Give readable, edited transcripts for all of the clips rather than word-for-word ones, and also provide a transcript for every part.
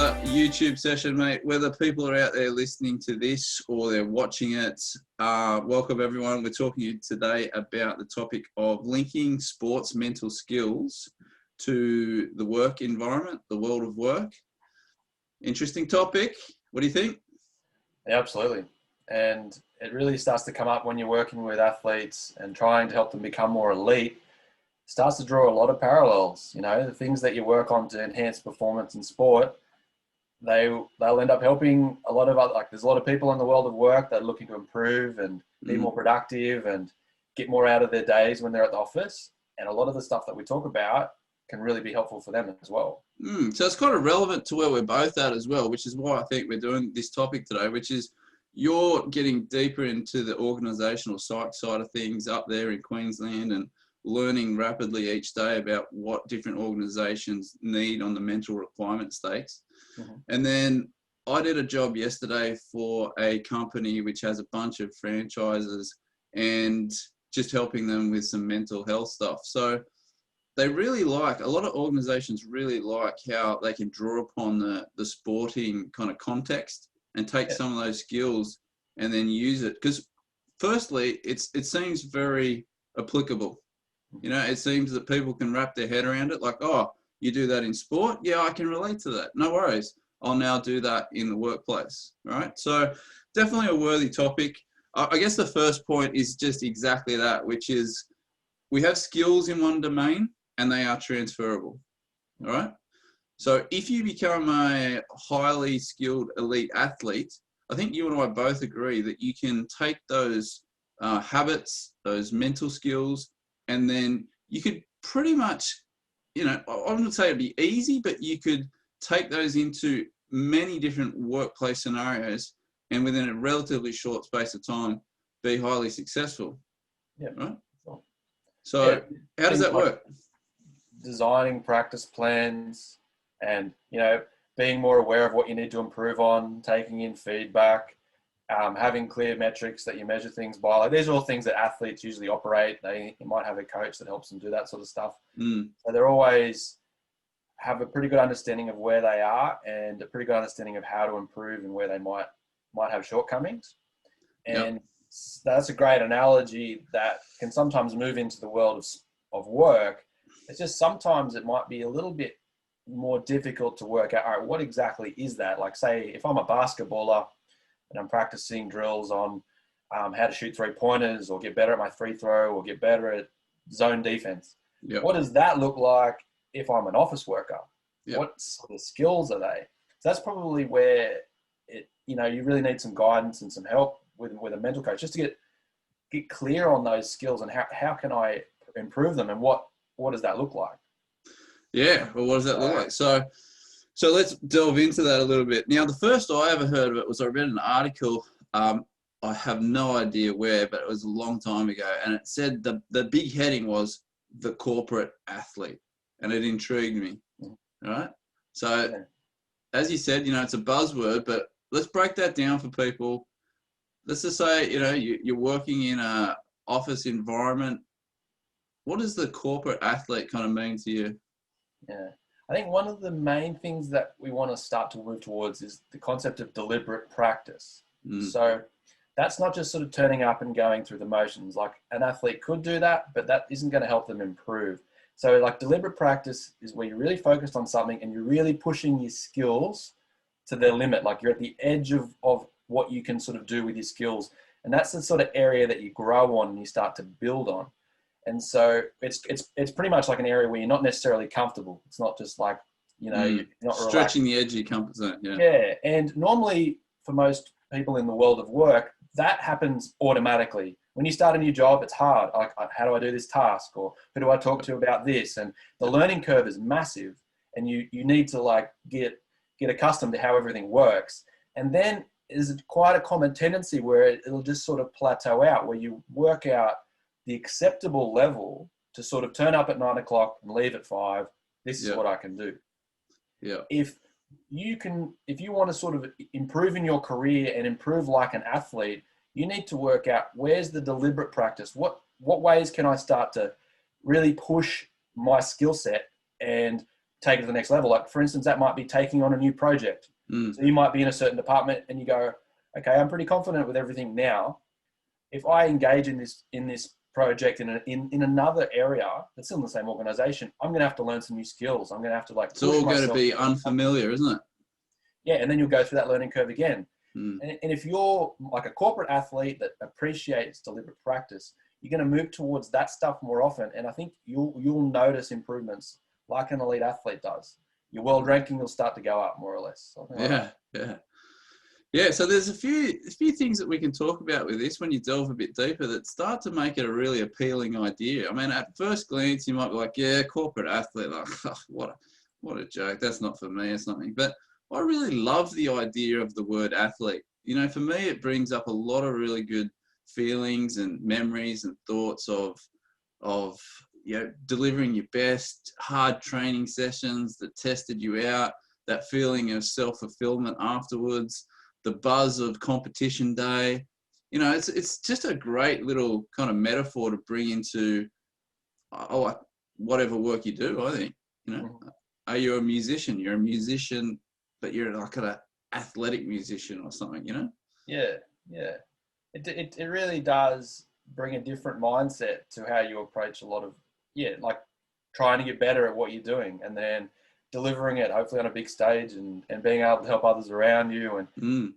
another YouTube session, mate. Whether people are out there listening to this or they're watching it, welcome everyone. We're talking to you today about the topic of linking sports mental skills to the work environment, the world of work. Interesting topic. What do you think? Yeah, absolutely. And it really starts to come up when you're working with athletes and trying to help them become more elite. Starts to draw a lot of parallels. You know, the things that you work on to enhance performance in sport, they'll end up helping a lot of other, like there's a lot of people in the world of work that are looking to improve and be more productive and get more out of their days when they're at the office. And a lot of the stuff that we talk about can really be helpful for them as well. So it's kind of relevant to where we're both at as well, which is why I think we're doing this topic today, which is you're getting deeper into the organisational psych side of things up there in Queensland and learning rapidly each day about what different organisations need on the mental requirement stakes. And then I did a job yesterday for a company which has a bunch of franchises and just helping them with some mental health stuff. So they really like, a lot of organisations really like how they can draw upon the sporting kind of context and take some of those skills and then use it. Because firstly, it seems very applicable. You know, it seems that people can wrap their head around it like, oh, you do that in sport? Yeah, I can relate to that. No worries. I'll now do that in the workplace, right? So definitely a worthy topic. I guess the first point is just exactly that, which is we have skills in one domain and they are transferable, all right? So if you become a highly skilled elite athlete, I think you and I both agree that you can take those habits, those mental skills, and then you could pretty much, you know, I wouldn't say it'd be easy, but you could take those into many different workplace scenarios and within a relatively short space of time, be highly successful. Yeah. Right? So how does that work? Designing practice plans and, you know, being more aware of what you need to improve on, taking in feedback, having clear metrics that you measure things by. Like, these are all things that athletes usually operate. You might have a coach that helps them do that sort of stuff. So they're always have a pretty good understanding of where they are and a pretty good understanding of how to improve and where they might have shortcomings. And that's a great analogy that can sometimes move into the world of work. It's just sometimes it might be a little bit more difficult to work out, all right, what exactly is that? Like, say, if I'm a basketballer and I'm practicing drills on how to shoot three-pointers or get better at my free throw or get better at zone defense. What does that look like if I'm an office worker? What sort of skills are they? So that's probably where you really need some guidance and some help with a mental coach just to get clear on those skills and how can I improve them and what does that look like? Yeah, well, what does that look like? So let's delve into that a little bit. Now, the first I ever heard of it was I read an article. I have no idea where, but it was a long time ago. And it said the big heading was the corporate athlete. And it intrigued me. All right. So as you said, it's a buzzword, but let's break that down for people. Let's just say, you're working in a office environment. What does the corporate athlete kind of mean to you? Yeah, I think one of the main things that we want to start to move towards is the concept of deliberate practice. So that's not just sort of turning up and going through the motions. Like, an athlete could do that, but that isn't going to help them improve. So like, deliberate practice is where you're really focused on something and you're really pushing your skills to their limit. Like, you're at the edge of what you can sort of do with your skills. And that's the sort of area that you grow on and you start to build on. And so it's pretty much like an area where you're not necessarily comfortable. It's not just like, you're not stretching the edge of your comfort zone. Yeah. And normally for most people in the world of work, that happens automatically. When you start a new job, it's hard. Like, how do I do this task? Or who do I talk to about this? And the learning curve is massive. And you need to like get accustomed to how everything works. And then is quite a common tendency where it'll just sort of plateau out, where you work out the acceptable level to sort of turn up at 9 o'clock and leave at 5. This is what I can do. Yeah. If you want to sort of improve in your career and improve like an athlete, you need to work out where's the deliberate practice. What ways can I start to really push my skill set and take it to the next level. Like, for instance, that might be taking on a new project. So you might be in a certain department and you go, okay, I'm pretty confident with everything now. If I engage in this project in another area that's still in the same organization, I'm going to have to learn some new skills. I'm going to have to it's all going to be unfamiliar, isn't it? Yeah, and then you'll go through that learning curve again. And if you're like a corporate athlete that appreciates deliberate practice, you're going to move towards that stuff more often. And I think you'll notice improvements like an elite athlete does. Your world ranking will start to go up more or less. Yeah. So there's a few things that we can talk about with this when you delve a bit deeper that start to make it a really appealing idea. I mean, at first glance, you might be like, yeah, corporate athlete, like, oh, what a joke. That's not for me or something. But I really love the idea of the word athlete. You know, for me, it brings up a lot of really good feelings and memories and thoughts of you know, delivering your best, hard training sessions that tested you out, that feeling of self-fulfillment afterwards, the buzz of competition day. You know, it's just a great little kind of metaphor to bring into whatever work you do, I think. You know, are you a musician? You're a musician, but you're like an athletic musician or something, you know? Yeah. It really does bring a different mindset to how you approach a lot of, like trying to get better at what you're doing and then delivering it hopefully on a big stage and being able to help others around you. And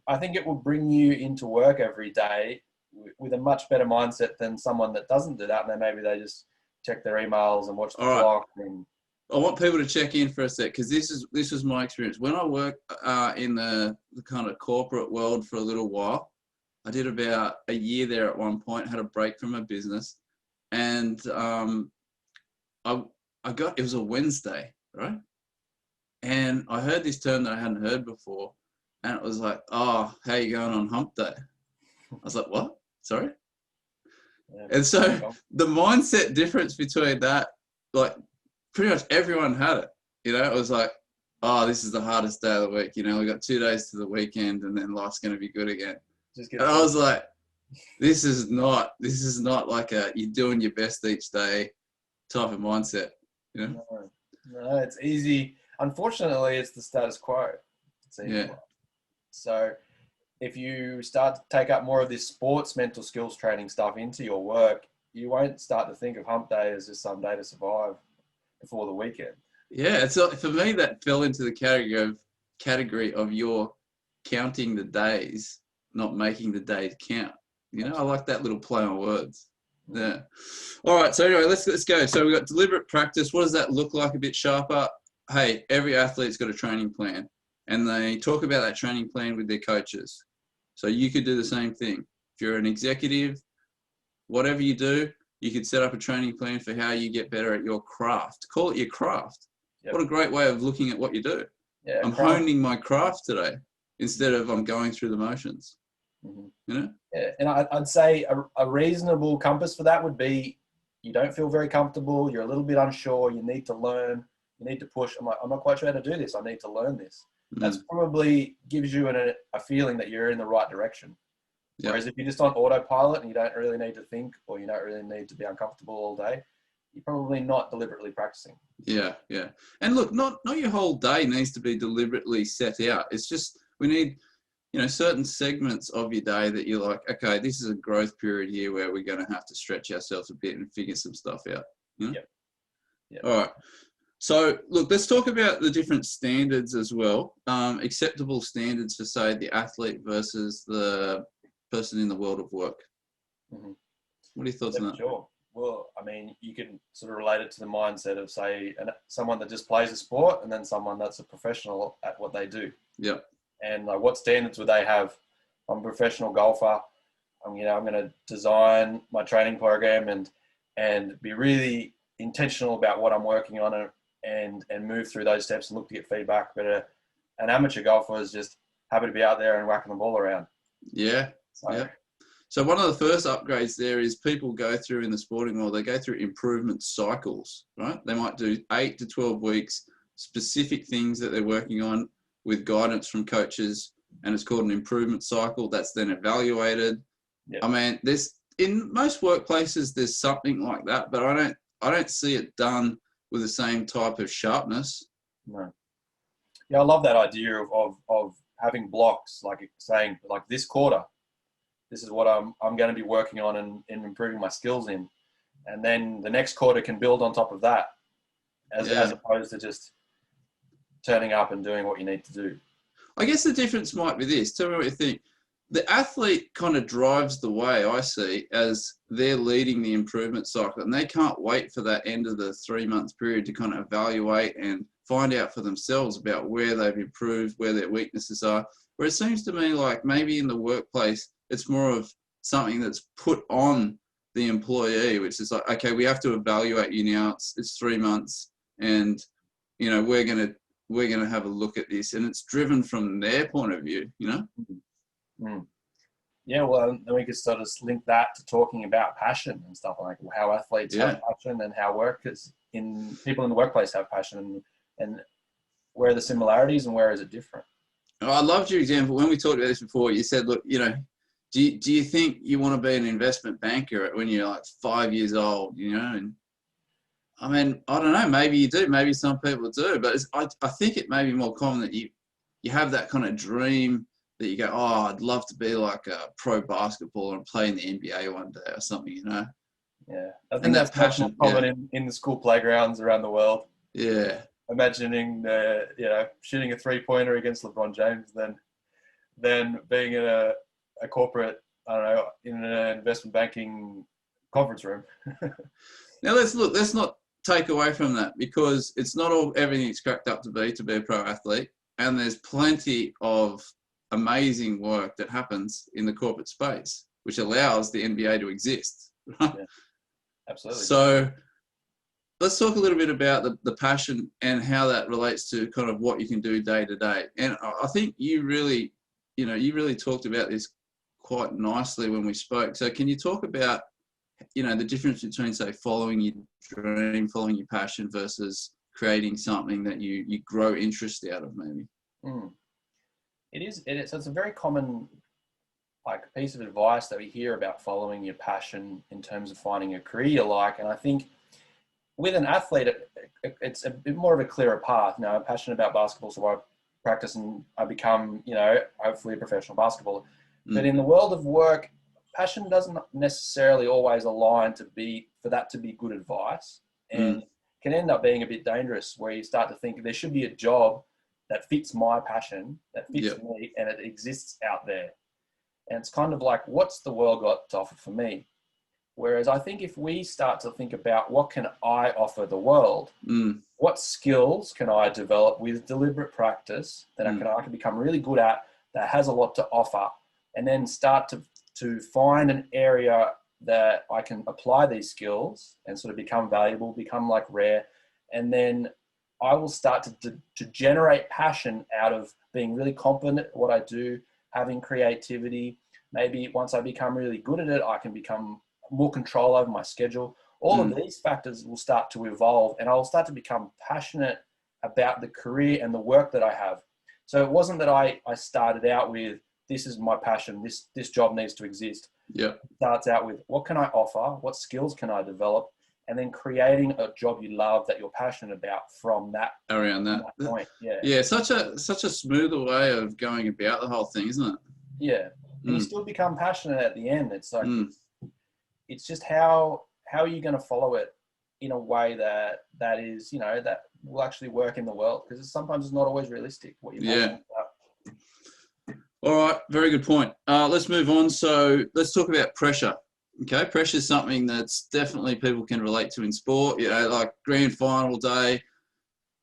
I think it will bring you into work every day with a much better mindset than someone that doesn't do that. And then maybe they just check their emails and watch the clock. And I want people to check in for a sec because this was my experience. When I worked in the kind of corporate world for a little while, I did about a year there at one point, had a break from my business. And it was a Wednesday, right? And I heard this term that I hadn't heard before. And it was like, oh, how you going on Hump Day? I was like, what? Sorry? Yeah, and so the mindset difference between that, like pretty much everyone had it. You know, it was like, oh, this is the hardest day of the week. You know, we got 2 days to the weekend and then life's going to be good again. And I was like, this is not like you're doing your best each day type of mindset, you know? No, it's easy. Unfortunately, it's the status quo. So if you start to take up more of this sports mental skills training stuff into your work, you won't start to think of Hump Day as just some day to survive before the weekend. Yeah, so for me, that fell into the category of you're counting the days, not making the days count. You know, I like that little play on words. Yeah. All right. So anyway, let's go. So we've got deliberate practice. What does that look like? A bit sharper. Hey, every athlete's got a training plan, and they talk about that training plan with their coaches. So you could do the same thing. If you're an executive, whatever you do, you could set up a training plan for how you get better at your craft. Call it your craft. Yep. What a great way of looking at what you do. Yeah, I'm honing my craft today instead of I'm going through the motions. You know? Yeah, and I'd say a reasonable compass for that would be you don't feel very comfortable, you're a little bit unsure, you need to learn, you need to push. I'm not quite sure how to do this, I need to learn this. That's probably gives you a feeling that you're in the right direction. Yep. Whereas if you're just on autopilot and you don't really need to think or you don't really need to be uncomfortable all day, you're probably not deliberately practicing. Yeah. And look, not your whole day needs to be deliberately set out. It's just we need, you know, certain segments of your day that you're like, okay, this is a growth period here where we're going to have to stretch ourselves a bit and figure some stuff out. You know? Yep. All right. So look, let's talk about the different standards as well. Acceptable standards for, say, the athlete versus the person in the world of work. What are your thoughts on that? Sure. Well, I mean, you can sort of relate it to the mindset of, say, someone that just plays a sport and then someone that's a professional at what they do. Yeah. And like, what standards would they have? I'm a professional golfer. I'm going to design my training program and be really intentional about what I'm working on and move through those steps and look to get feedback. But an amateur golfer is just happy to be out there and whacking the ball around. Yeah. So one of the first upgrades there is people go through in the sporting world, they go through improvement cycles, right? They might do 8 to 12 weeks, specific things that they're working on with guidance from coaches, and it's called an improvement cycle. That's then evaluated. Yep. I mean, in most workplaces, there's something like that, but I don't see it done with the same type of sharpness. No. Yeah, I love that idea of having blocks, like saying, like, this quarter, this is what I'm going to be working on and improving my skills in. And then the next quarter can build on top of that, as opposed to just turning up and doing what you need to do. I guess the difference might be this. Tell me what you think. The athlete kind of drives the way, I see, as they're leading the improvement cycle, and they can't wait for that end of the 3-month period to kind of evaluate and find out for themselves about where they've improved, where their weaknesses are. Where it seems to me like maybe in the workplace, it's more of something that's put on the employee, which is like, okay, we have to evaluate you now. It's 3 months, and you know we're gonna have a look at this, and it's driven from their point of view. You know. Mm. Yeah, well, then we could sort of link that to talking about passion and stuff, like how athletes have passion and how people in the workplace have passion, and where are the similarities and where is it different? I loved your example when we talked about this before. You said, look, you know, do you think you want to be an investment banker when you're like 5 years old, you know? And I mean, I don't know, maybe you do, maybe some people do, but I think it may be more common that you have that kind of dream that you go, oh, I'd love to be like a pro basketballer and play in the NBA one day or something, you know? Yeah, I think that's passion common in the school playgrounds around the world. Yeah. Imagining shooting a 3-pointer against LeBron James, then being in a corporate, I don't know, in an investment banking conference room. Now let's not take away from that, because it's not everything it's cracked up to be a pro athlete, and there's plenty of amazing work that happens in the corporate space, which allows the NBA to exist. Right? Yeah, absolutely. So let's talk a little bit about the passion and how that relates to kind of what you can do day to day. And I think you really talked about this quite nicely when we spoke. So can you talk about, you know, the difference between, say, following your dream, following your passion versus creating something that you grow interest out of, maybe? It's a very common piece of advice that we hear about following your passion in terms of finding a career you like. And I think with an athlete, it's a bit more of a clearer path. Now, I'm passionate about basketball, so I practice and I become, you know, hopefully a professional basketballer. But in the world of work, passion doesn't necessarily always align for that to be good advice, and can end up being a bit dangerous, where you start to think there should be a job that fits my passion, that fits me, and it exists out there. And it's kind of like, what's the world got to offer for me? Whereas I think if we start to think about what can I offer the world, what skills can I develop with deliberate practice that I can become really good at, that has a lot to offer, and then start to find an area that I can apply these skills and sort of become valuable, become like rare, and then I will start to generate passion out of being really confident at what I do, having creativity. Maybe once I become really good at it, I can become more control over my schedule. All of these factors will start to evolve, and I'll start to become passionate about the career and the work that I have. So it wasn't that I started out with, this is my passion, this job needs to exist. Yeah. It starts out with, what can I offer? What skills can I develop? And then creating a job you love that you're passionate about from that point. Yeah. Such a smoother way of going about the whole thing, isn't it? Yeah. And you still become passionate at the end. It's like, it's just how are you going to follow it in a way that is, you know, that will actually work in the world? Because sometimes it's not always realistic what you're passionate about. All right. Very good point. Let's move on. So let's talk about pressure. Okay. Pressure is something that's definitely people can relate to in sport. You know, like grand final day,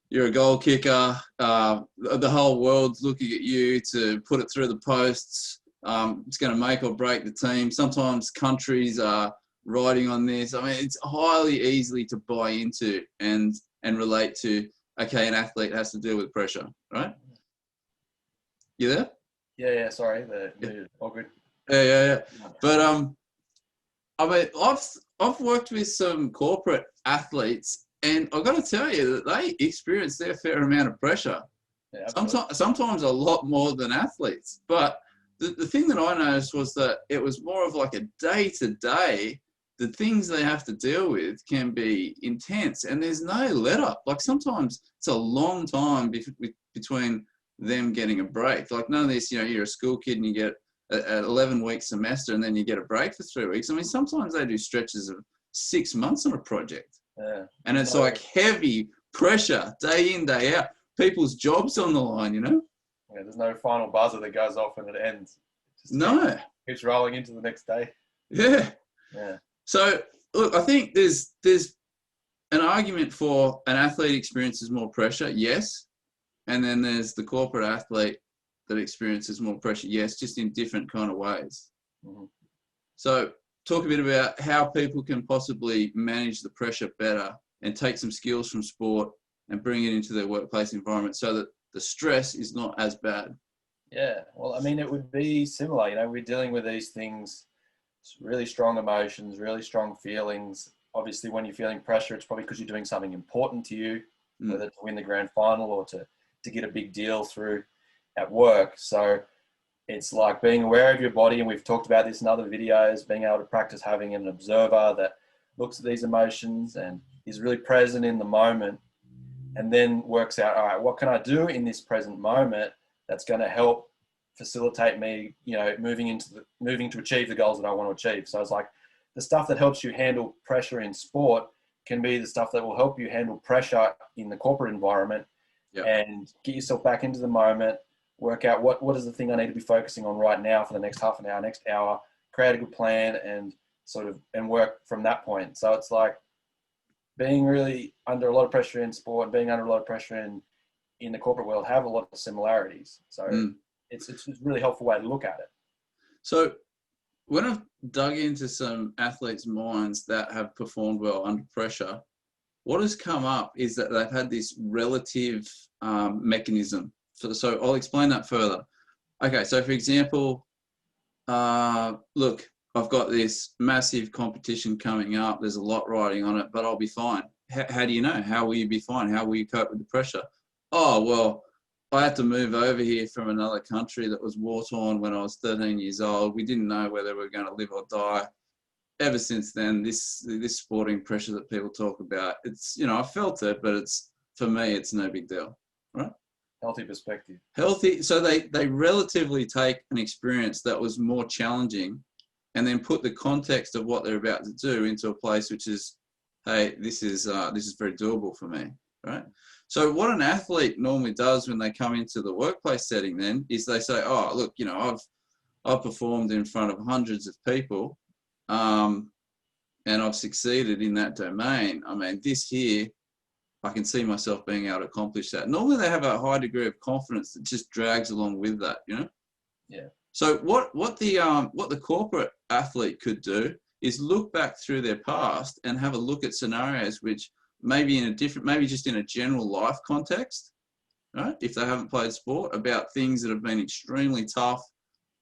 you're a goal kicker. The whole world's looking at you to put it through the posts. It's going to make or break the team. Sometimes countries are riding on this. I mean, it's highly easily to buy into and relate to. Okay, an athlete has to deal with pressure, right? You there? Yeah. Sorry, all good. Yeah. But I mean, I've worked with some corporate athletes, and I've got to tell you that they experience their fair amount of pressure. Yeah, sometimes a lot more than athletes. But the thing that I noticed was that it was more of like a day-to-day the things they have to deal with can be intense, and there's no let up. Like sometimes it's a long time between them getting a break. Like none of this, you're a school kid and you get an 11-week semester and then you get a break for 3 weeks. I mean, sometimes they do stretches of 6 months on a project. Yeah. And it's like heavy pressure day in, day out. People's jobs on the line, Yeah, there's no final buzzer that goes off and it ends. No. Keeps rolling into the next day. Yeah. Yeah. So, look, I think there's an argument for an athlete experiences more pressure, yes. And then there's the corporate athlete that experiences more pressure, yes, just in different kind of ways. Mm-hmm. So talk a bit about how people can possibly manage the pressure better and take some skills from sport and bring it into their workplace environment so that the stress is not as bad. Yeah, well, I mean, it would be similar. We're dealing with these things, really strong emotions, really strong feelings. Obviously, when you're feeling pressure, it's probably because you're doing something important to you, whether to win the grand final or to get a big deal through at work. So it's like being aware of your body, and we've talked about this in other videos, being able to practice having an observer that looks at these emotions and is really present in the moment, and then works out, all right, what can I do in this present moment that's going to help facilitate me, moving to achieve the goals that I want to achieve. So it's like the stuff that helps you handle pressure in sport can be the stuff that will help you handle pressure in the corporate environment. Yep. And get yourself back into the moment, work out what is the thing I need to be focusing on right now for the next half an hour, next hour, create a good plan and work from that point. So it's like being really under a lot of pressure in sport and being under a lot of pressure in the corporate world have a lot of similarities. So it's a really helpful way to look at it. So when I've dug into some athletes' minds that have performed well under pressure, what has come up is that they've had this relative mechanism. So I'll explain that further. Okay, so for example, look, I've got this massive competition coming up. There's a lot riding on it, but I'll be fine. How do you know? How will you be fine? How will you cope with the pressure? Oh, well, I had to move over here from another country that was war-torn when I was 13 years old. We didn't know whether we were going to live or die. Ever since then, this sporting pressure that people talk about, it's, I felt it, but for me, it's no big deal, right? Healthy perspective. Healthy. So they relatively take an experience that was more challenging and then put the context of what they're about to do into a place which is, hey, this is very doable for me, right? So what an athlete normally does when they come into the workplace setting then is they say, oh, look, I've performed in front of hundreds of people, and I've succeeded in that domain. I mean, this here, I can see myself being able to accomplish that. Normally they have a high degree of confidence that just drags along with that, Yeah. So what the corporate athlete could do is look back through their past and have a look at scenarios which maybe just in a general life context, right? If they haven't played sport, about things that have been extremely tough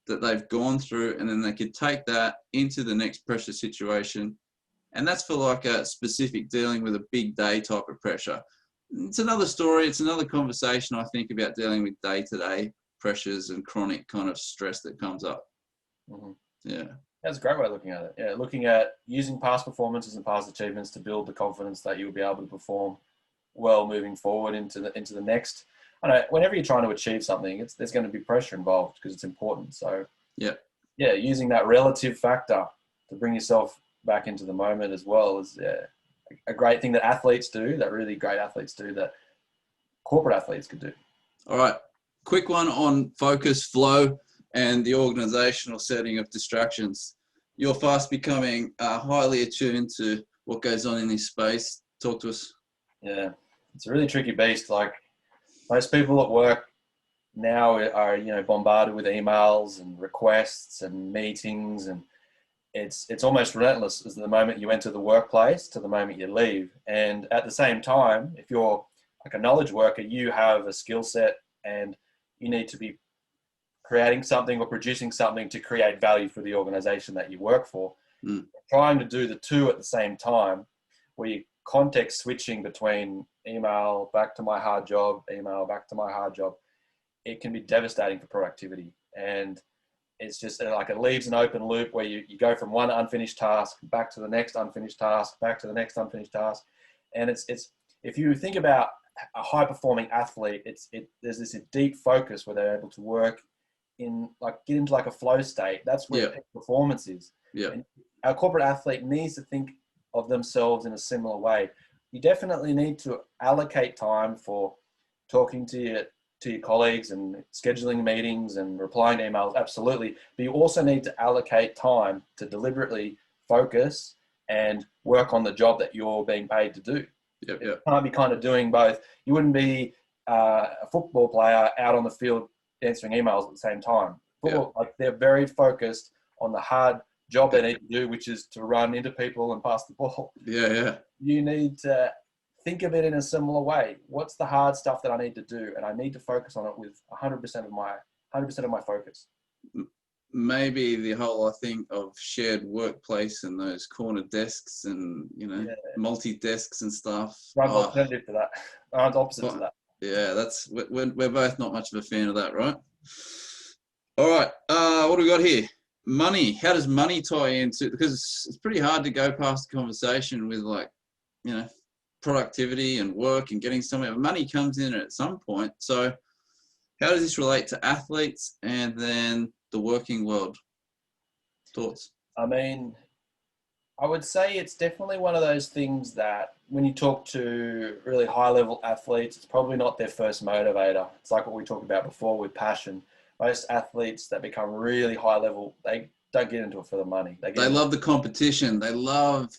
that they've gone through, and then they could take that into the next pressure situation. And that's for like a specific dealing with a big day type of pressure. It's another story. It's another conversation, I think, about dealing with day-to-day pressures and chronic kind of stress that comes up. Mm-hmm. Yeah. That's a great way of looking at it. Yeah, looking at using past performances and past achievements to build the confidence that you'll be able to perform well moving forward into the next. I know whenever you're trying to achieve something, there's going to be pressure involved because it's important. So yeah, using that relative factor to bring yourself back into the moment as well is a great thing that athletes do, that really great athletes do, that corporate athletes could do. All right, quick one on focus, flow, and the organizational setting of distractions. You're fast becoming highly attuned to what goes on in this space. Talk to us. Yeah, it's a really tricky beast. Like most people at work now are, bombarded with emails and requests and meetings, and it's almost relentless as the moment you enter the workplace to the moment you leave. And at the same time, if you're like a knowledge worker, you have a skill set and you need to be creating something or producing something to create value for the organization that you work for. Trying to do the two at the same time, where you're context switching between email back to my hard job, email back to my hard job, it can be devastating for productivity. And it's just like it leaves an open loop where you go from one unfinished task back to the next unfinished task, back to the next unfinished task. And it's if you think about a high performing athlete, there's this deep focus where they're able to work in like get into like a flow state. That's where peak performance is. Yeah. And our corporate athlete needs to think of themselves in a similar way. You definitely need to allocate time for talking to your colleagues and scheduling meetings and replying to emails, absolutely. But you also need to allocate time to deliberately focus and work on the job that you're being paid to do. Yep. You can't be kind of doing both. You wouldn't be a football player out on the field answering emails at the same time. Football, like they're very focused on the hard job they need to do, which is to run into people and pass the ball. Yeah. You need to think of it in a similar way. What's the hard stuff that I need to do? And I need to focus on it with 100% of my focus. Maybe the whole, I think, of shared workplace and those corner desks and, multi-desks and stuff. Runs alternative to that. Runs opposite to that. Yeah, we're both not much of a fan of that, right? All right, what do we got here? Money. How does money tie into? Because it's pretty hard to go past the conversation with productivity and work and getting somewhere. Money comes in at some point. So how does this relate to athletes and then the working world? Thoughts? I mean, I would say it's definitely one of those things that when you talk to really high level athletes, it's probably not their first motivator. It's like what we talked about before with passion. Most athletes that become really high level, they don't get into it for the money. They love the competition. They love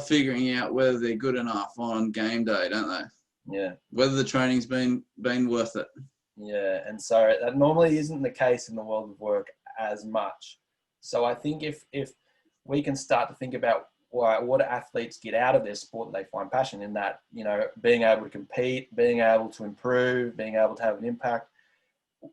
figuring out whether they're good enough on game day, don't they? Yeah. Whether the training's been worth it. Yeah, and so that normally isn't the case in the world of work as much. So I think if we can start to think about what do athletes get out of their sport that they find passion in, that, being able to compete, being able to improve, being able to have an impact,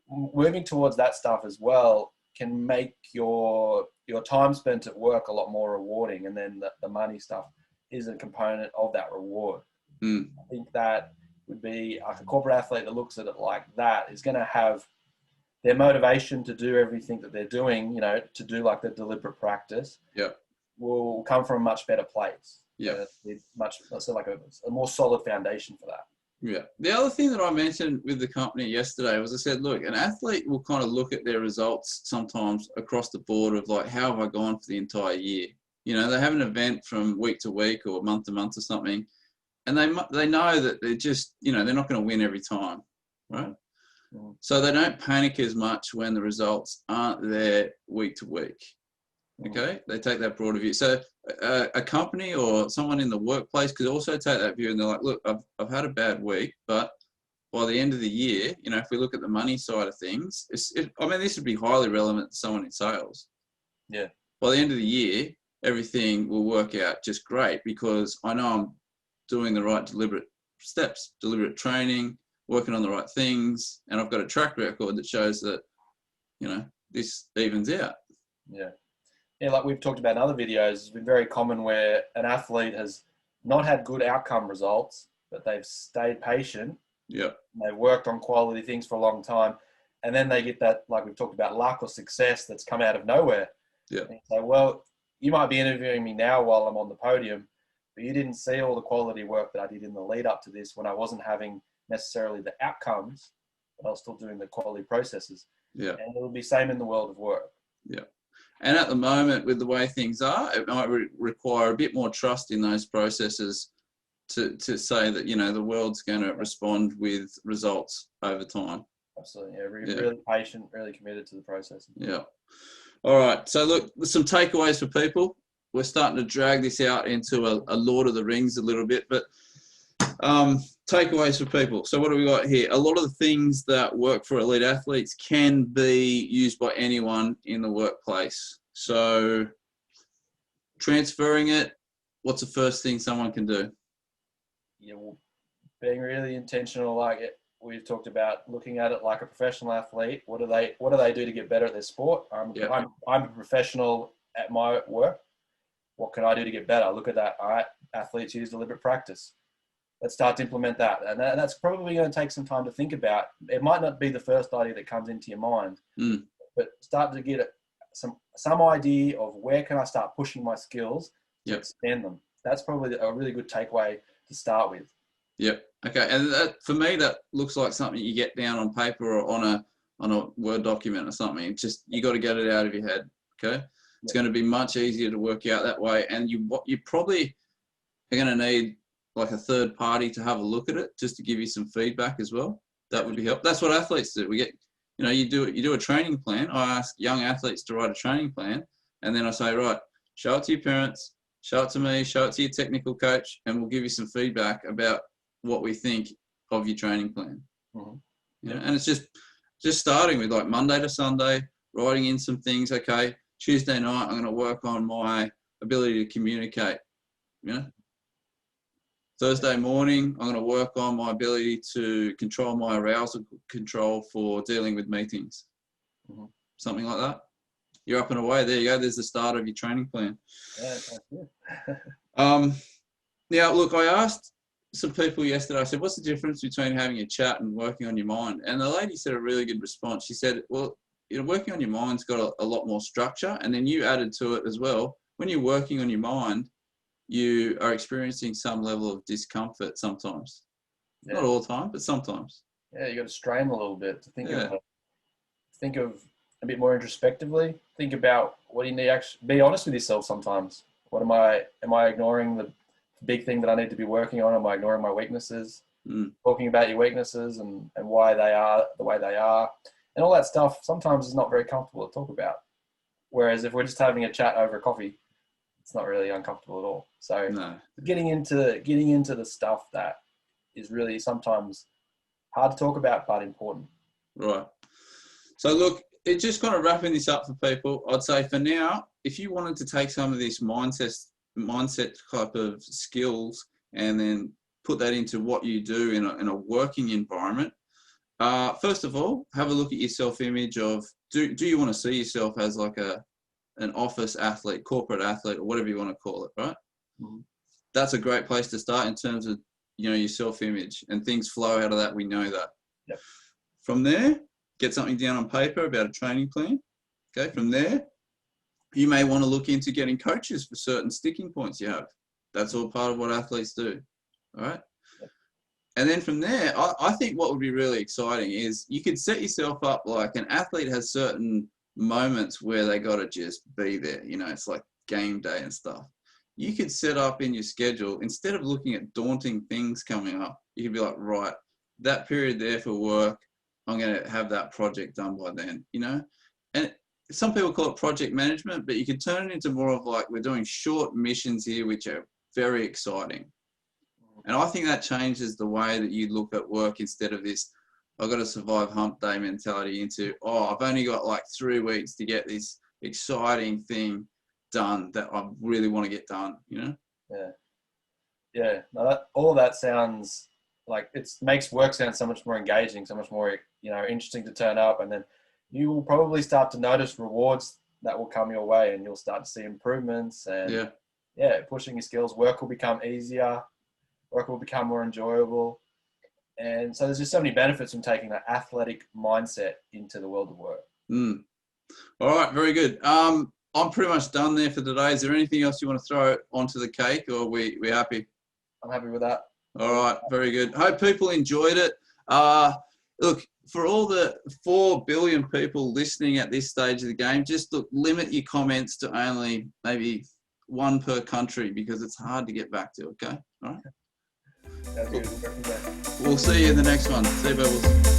moving towards that stuff as well can make your time spent at work a lot more rewarding, and then the money stuff is a component of that reward. I think that would be like a corporate athlete that looks at it like that is going to have their motivation to do everything that they're doing, to do like the deliberate practice, will come from a much better place. Yeah. So like a more solid foundation for that. Yeah. The other thing that I mentioned with the company yesterday was I said, look, an athlete will kind of look at their results sometimes across the board of like, how have I gone for the entire year? They have an event from week to week or month to month or something, and they know that they're just, they're not going to win every time, right? Mm. So they don't panic as much when the results aren't there week to week. Okay, they take that broader view. So a company or someone in the workplace could also take that view, and they're like, look, I've had a bad week, but by the end of the year, if we look at the money side of things, this would be highly relevant to someone in sales. Yeah. By the end of the year, everything will work out just great because I know I'm doing the right deliberate steps, deliberate training, working on the right things, and I've got a track record that shows that, this evens out. Yeah. Yeah, like we've talked about in other videos, it's been very common where an athlete has not had good outcome results, but they've stayed patient. Yeah. They've worked on quality things for a long time. And then they get that, like we've talked about, luck or success that's come out of nowhere. Yeah. And you say, well, you might be interviewing me now while I'm on the podium, but you didn't see all the quality work that I did in the lead up to this when I wasn't having necessarily the outcomes, but I was still doing the quality processes. Yeah. And it'll be same in the world of work. Yeah. And at the moment, with the way things are, it might require a bit more trust in those processes to say that, the world's going to respond with results over time. Absolutely. Yeah, really patient, really committed to the process. Yeah. All right. So look, some takeaways for people. We're starting to drag this out into a Lord of the Rings a little bit, but takeaways for people. So what do we got here? A lot of the things that work for elite athletes can be used by anyone in the workplace. So transferring it, what's the first thing someone can do? Yeah, well, being really intentional, like we've talked about, looking at it like a professional athlete. What do they do to get better at their sport? I'm a professional at my work. What can I do to get better? Look at that. All right, athletes use deliberate practice. Let's start to implement that. And that's probably going to take some time to think about. It might not be the first idea that comes into your mind. but start to get some idea of where can I start pushing my skills to expand them. That's probably a really good takeaway to start with. Yep. Okay. And that, for me, that looks like something you get down on paper or on a Word document or something. It's just, you got to get it out of your head. Okay. It's going to be much easier to work out that way. And you probably are going to need like a third party to have a look at it, just to give you some feedback as well. That would be helpful. That's what athletes do. We get, you do a training plan. I ask young athletes to write a training plan, and then I say, right, show it to your parents, show it to me, show it to your technical coach, and we'll give you some feedback about what we think of your training plan. Mm-hmm. And it's just starting with like Monday to Sunday, writing in some things. Okay, Tuesday night, I'm going to work on my ability to communicate. Thursday morning, I'm going to work on my ability to control my arousal control for dealing with meetings. Mm-hmm. Something like that. You're up and away. There you go. There's the start of your training plan. Now, look, I asked some people yesterday, I said, what's the difference between having a chat and working on your mind? And the lady said a really good response. She said, well, working on your mind's got a lot more structure. And then you added to it as well. When you're working on your mind, you are experiencing some level of discomfort sometimes. Not all the time, but sometimes. Yeah, you got to strain a little bit to think of a bit more introspectively. Think about what you need to actually be honest with yourself sometimes. Am I ignoring the big thing that I need to be working on? Am I ignoring my weaknesses? Talking about your weaknesses and why they are the way they are. And all that stuff sometimes is not very comfortable to talk about. Whereas if we're just having a chat over coffee, it's not really uncomfortable at all. So getting into the stuff that is really sometimes hard to talk about, but important. Right. So look, it's just kind of wrapping this up for people. I'd say for now, if you wanted to take some of this mindset type of skills and then put that into what you do in a working environment, first of all, have a look at your self-image of, do you want to see yourself as like an office athlete, corporate athlete, or whatever you want to call it, right? Mm-hmm. That's a great place to start in terms of, your self-image, and things flow out of that. We know that. Yep. From there, get something down on paper about a training plan. Okay. From there, you may want to look into getting coaches for certain sticking points you have. That's all part of what athletes do. All right. Yep. And then from there, I think what would be really exciting is you could set yourself up like an athlete has certain moments where they got to just be there. It's like game day and stuff. You could set up in your schedule, instead of looking at daunting things coming up, you could be like, right, that period there for work, I'm going to have that project done by then, And some people call it project management, but you can turn it into more of like, we're doing short missions here, which are very exciting. And I think that changes the way that you look at work, instead of this, I've got to survive hump day mentality, into, I've only got like 3 weeks to get this exciting thing done that I really want to get done, Yeah. No, all of that sounds like it makes work sound so much more engaging, so much more, interesting to turn up. And then you will probably start to notice rewards that will come your way, and you'll start to see improvements and pushing your skills. Work will become easier. Work will become more enjoyable. And so there's just so many benefits from taking that athletic mindset into the world of work. All right, very good. I'm pretty much done there for today. Is there anything else you want to throw onto the cake, or we happy? I'm happy with that. All right, very good. Hope people enjoyed it. Look, for all the 4 billion people listening at this stage of the game, just limit your comments to only maybe 1 per country, because it's hard to get back to, okay? All right? That's good. We'll see you in the next one. See you, Bubbles.